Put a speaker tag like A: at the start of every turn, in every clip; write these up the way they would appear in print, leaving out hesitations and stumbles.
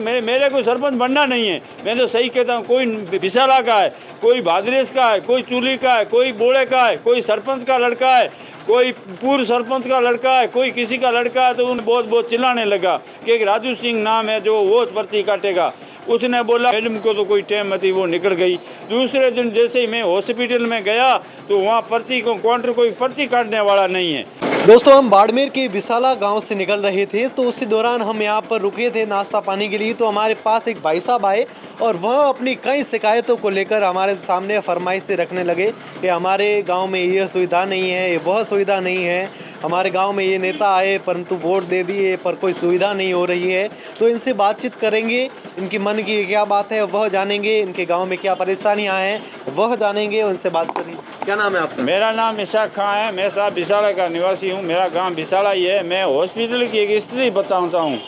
A: मेरे को सरपंच बनना नहीं है। मैं तो सही कहता हूँ, कोई विशाला का है, कोई भादरेस का है, कोई चूली का है, कोई बोड़े का है, कोई सरपंच का लड़का है, कोई पूर्व सरपंच का लड़का है, कोई किसी का लड़का है। तो उन बहुत चिल्लाने लगा कि एक राजू सिंह नाम है जो वो पर्ची काटेगा। उसने बोला मैडम को तो कोई टाइम मत, वो निकल गई। दूसरे दिन जैसे ही मैं हॉस्पिटल में गया तो वहाँ पर्ची को काउंटर कोई पर्ची काटने वाला नहीं है।
B: दोस्तों, हम बाड़मेर के विशाला गांव से निकल रहे थे तो उसी दौरान हम यहां पर रुके थे नाश्ता पानी के लिए। तो हमारे पास एक भाई साहब आए और वह अपनी कई शिकायतों को लेकर हमारे सामने फरमाइशें रखने लगे कि हमारे गांव में यह सुविधा नहीं है, वह सुविधा नहीं है, हमारे गांव में ये नेता आए परंतु वोट दे दिए पर कोई सुविधा नहीं हो रही है। तो इनसे बातचीत करेंगे, इनकी मन की क्या बात है वह जानेंगे, इनके गाँव में क्या परेशानियाँ हैं वह जानेंगे, उनसे बात करेंगे। क्या नाम है आपका?
A: मेरा नाम इशाक खां है, मैं साहब विशाला का निवासी हूँ, मेरा गांव विशाला ही है। मैं हॉस्पिटल की एक स्थिति बताता हूँ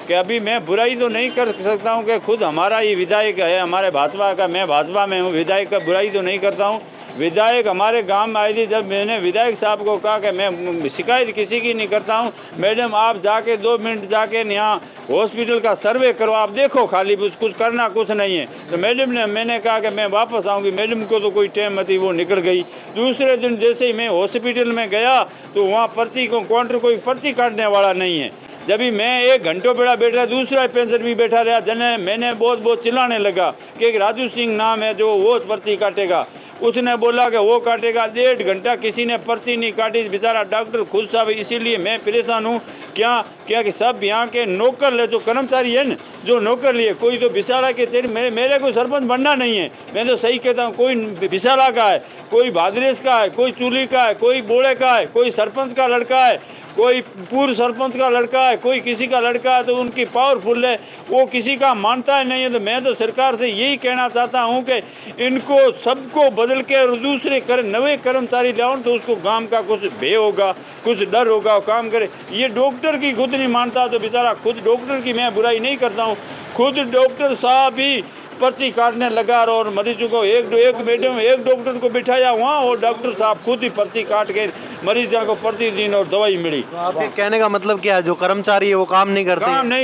A: कि अभी मैं बुराई तो नहीं कर सकता हूँ कि खुद हमारा ही विधायक है, हमारे भाजपा का, मैं भाजपा में हूँ, विधायक का बुराई तो नहीं करता हूँ। विधायक हमारे गांव में आई थी, जब मैंने विधायक साहब को कहा कि मैं शिकायत किसी की नहीं करता हूं, मैडम आप जाके 2 मिनट जाके यहाँ हॉस्पिटल का सर्वे करो, आप देखो खाली कुछ करना कुछ नहीं है। तो मैडम ने, मैंने कहा कि मैं वापस आऊँगी, मैडम को तो कोई टाइम मत, वो निकल गई। दूसरे दिन जैसे ही मैं हॉस्पिटल में गया तो वहाँ पर्ची को काउंटर कोई पर्ची काटने वाला नहीं है। जब भी मैं 1 घंटों बेड़ा बैठा, दूसरा पेंशन भी बैठा रहा, जने मैंने बहुत चिल्लाने लगा कि एक राजू सिंह नाम है जो वो पर्ची काटेगा। उसने बोला कि वो काटेगा। 1.5 घंटा किसी ने पर्ची नहीं काटी, बेचारा डॉक्टर खुद साहब। इसीलिए मैं परेशान हूँ। क्या कि सब यहाँ के नौकर ले, जो कर्मचारी है न, जो नौकर लिए, कोई तो विशाला के मेरे को सरपंच बनना नहीं है। मैं तो सही कहता हूँ, कोई विशाला का है, कोई भादरेस का है, कोई चूली का है, कोई बोड़े का है, कोई सरपंच का लड़का है, कोई पूर्व सरपंच का लड़का है, कोई किसी का लड़का है। तो उनकी पावरफुल है, वो किसी का मानता है नहीं है। तो मैं तो सरकार से यही कहना चाहता हूँ कि इनको सबको बदल के और दूसरे नवे कर्मचारी लाओ तो उसको गांव का कुछ भय होगा, कुछ डर होगा, वो काम करे। ये डॉक्टर की खुद नहीं मानता तो बेचारा, खुद डॉक्टर की मैं बुराई नहीं करता हूँ, खुद डॉक्टर साहब भी पर्ची काटने लगा और मरीजों को एक मैडम एक डॉक्टर को बिठाया वहाँ, और डॉक्टर साहब खुद ही पर्ची काट के मरीजों को प्रतिदिन और दवाई मिली।
B: तो आपके कहने का मतलब क्या है, जो कर्मचारी है वो काम नहीं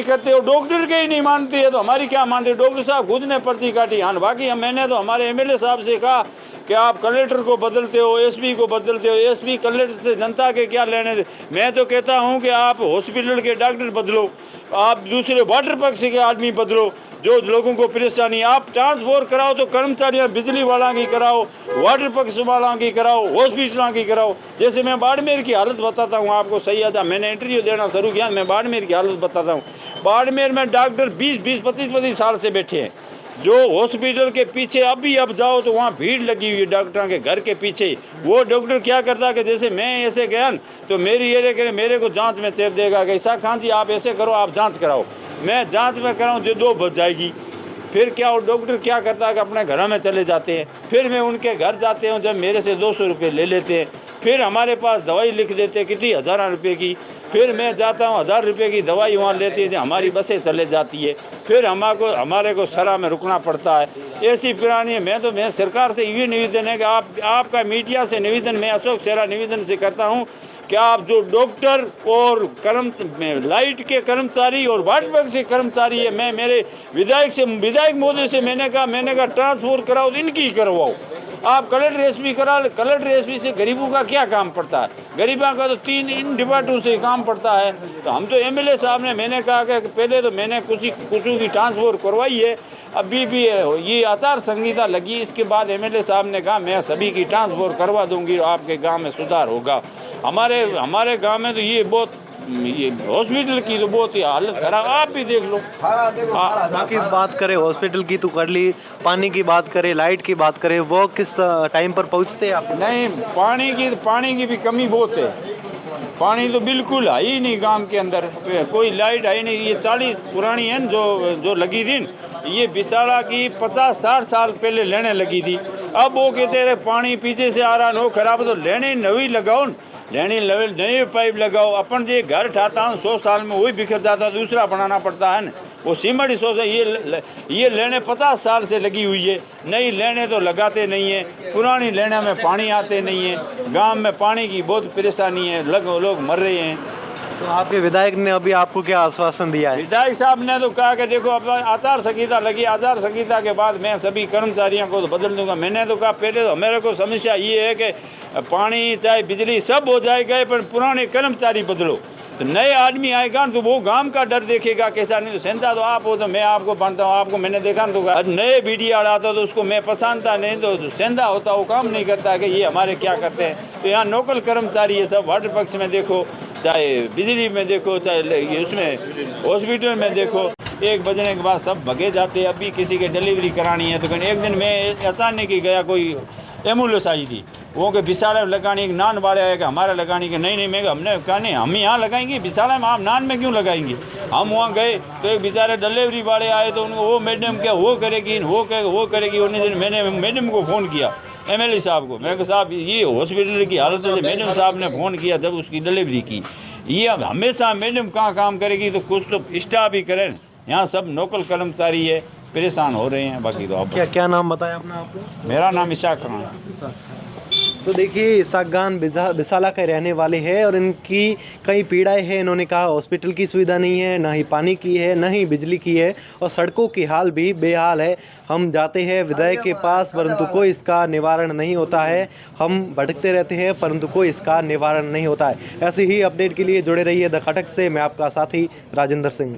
B: करते
A: और डॉक्टर के ही नहीं मानती है तो हमारी क्या मानते? डॉक्टर साहब खुद ने पर्ची काटी। हाँ, बाकी मैंने तो हमारे एमएलए साहब से कहा कि आप कलेक्टर को बदलते हो, एसपी को बदलते हो, एसपी कलेक्टर से जनता के क्या लेने दे। मैं तो कहता हूं कि आप हॉस्पिटल के डॉक्टर बदलो, आप दूसरे वाटर पक्ष के आदमी बदलो, जो लोगों को परेशानी। आप ट्रांसपोर्ट कराओ तो कर्मचारियाँ बिजली वाला की कराओ, वाटर पक्ष वाला की कराओ, हॉस्पिटल की कराओ। जैसे मैं बाड़मेर की हालत बताता हूँ आपको, सही आता, मैंने इंटरव्यू देना शुरू किया, मैं बाड़मेर की हालत बताता हूँ। बाड़मेर में डॉक्टर 20-20, 25-25 साल से बैठे हैं। जो हॉस्पिटल के पीछे अब जाओ तो वहाँ भीड़ लगी हुई है डॉक्टरों के घर के पीछे। वो डॉक्टर क्या करता है कि जैसे मैं ऐसे गया तो मेरे को जांच में चेप देगा कि ईशा खान जी आप ऐसे करो, आप जांच कराओ। मैं जांच में कराऊँ जो 2 बज जाएगी। फिर क्या, वो डॉक्टर क्या करता है कि अपने घरों में चले जाते हैं। फिर मैं उनके घर जाते हूँ, जब मेरे से 200 रुपये ले लेते हैं। फिर हमारे पास दवाई लिख देते हैं कितनी 1000 रुपये की। फिर मैं जाता हूँ, 1000 रुपये की दवाई वहाँ लेती है, हमारी बसें चले जाती है। फिर हमारे को सरा में रुकना पड़ता है। ऐसी पुरानी है। मैं सरकार से ये निवेदन है कि आपका मीडिया से निवेदन, मैं अशोक सेरा निवेदन से करता हूँ कि आप जो डॉक्टर और लाइट के कर्मचारी और वाटर वर्क से कर्मचारी है, मैं मेरे विधायक महोदय से मैंने कहा ट्रांसपोर्ट कराओ तो इनकी करवाओ। आप कलेक्टर एसपी करा, कलेक्टर एसपी से गरीबों का क्या काम पड़ता है? गरीबों का तो 3 इन डिपार्टमेंट से काम पड़ता है। तो हम तो एमएलए साहब ने, मैंने कहा कि पहले तो मैंने कुछ की ट्रांसपोर्ट करवाई है, अभी भी ये आचार संहिता लगी, इसके बाद एमएलए साहब ने कहा मैं सभी की ट्रांसपोर्ट करवा दूंगी, आपके गाँव में सुधार होगा। हमारे गाँव में तो ये हॉस्पिटल की तो बहुत ही हालत खराब, आप भी देख लो।
B: बाकी बात करें हॉस्पिटल की तो कर ली, पानी की बात करें, लाइट की बात करें, वो किस टाइम पर पहुंचते हैं आप?
A: नहीं, पानी की भी कमी बहुत है। पानी तो बिल्कुल है ही नहीं गांव के अंदर, कोई लाइट है ही नहीं। ये 40 पुरानी है जो लगी थी, ये विशाला की 50-60 साल पहले लेने लगी थी। अब वो कहते थे पानी पीछे से आ रहा, नो खराब, तो लेने नवी लगाओ, नई पाइप लगाओ। अपन जो घर ठाता हूँ 100 साल में वही बिखर जाता, दूसरा बनाना पड़ता है न। वो सीमेंट ही सोच, ये लेने 50 साल से लगी हुई है। नई लेने तो लगाते नहीं है, पुरानी लेने में पानी आते नहीं है। गांव में पानी की बहुत परेशानी है, लोग मर रहे हैं।
B: तो आपके विधायक ने अभी आपको क्या आश्वासन दिया है?
A: विधायक साहब ने तो कहा कि देखो अब आचार संहिता लगी, आचार संहिता के बाद मैं सभी कर्मचारियों को तो बदल दूंगा। मैंने तो कहा पहले तो मेरे को समस्या ये है कि पानी चाहे बिजली सब हो जाएगा, पर पुराने कर्मचारी बदलो तो नए आदमी आएगा तो वो गांव का डर देखेगा कैसा। नहीं तो सेंधा तो आप हो तो मैं आपको बनता हूँ, आपको मैंने देखा तो नए बीडीआर आता तो उसको मैं पसंदता नहीं, तो सेंधा होता वो काम नहीं करता कि ये हमारे क्या करते हैं। तो यहाँ नौकल कर्मचारी है सब, वाटर पक्ष में देखो, चाहे बिजली में देखो, चाहे उसमें हॉस्पिटल में देखो, 1 बजने के बाद सब भगे जाते हैं। अभी किसी के डिलीवरी करानी है तो एक दिन मैं अचानक ही गया, कोई एम्बुलेंस आई थी, वो के विशाला में लगानी, एक नान वाले आए कि हमारा लगानी के नहीं मैं हमने कहा नहीं हम यहाँ लगाएंगे विशाला में, आप नान में क्यों लगाएंगे। हम वहाँ गए तो एक बेचारे डिलीवरी वाले आए तो उनको वो मैडम क्या वो करेगी वो करेगी। उन्हीं दिन मैंने मैडम को फ़ोन किया, एमएलए साहब को, मैं कहा साहब ये हॉस्पिटल की हालत है। मैडम साहब ने फ़ोन किया जब उसकी डिलीवरी की। ये अब हमेशा मैडम कहाँ काम करेगी, तो कुछ तो स्टाफ ही करें। यहाँ सब नौकल कर्मचारी है, परेशान हो रहे हैं। बाकी तो आप
B: क्या नाम बताया अपना आपको?
A: मेरा नाम इसाक खान है।
B: तो देखिए इसाक खान बिसाला के रहने वाले हैं और इनकी कई पीड़ाएं हैं। इन्होंने कहा हॉस्पिटल की सुविधा नहीं है, ना ही पानी की है, ना ही बिजली की है, और सड़कों की हाल भी बेहाल है। हम जाते हैं विधायक के पास परंतु कोई इसका निवारण नहीं होता है। हम भटकते रहते हैं परंतु कोई इसका निवारण नहीं होता है। ऐसे ही अपडेट के लिए जुड़े रहिए द खटक से। मैं आपका साथी राजेंद्र सिंह।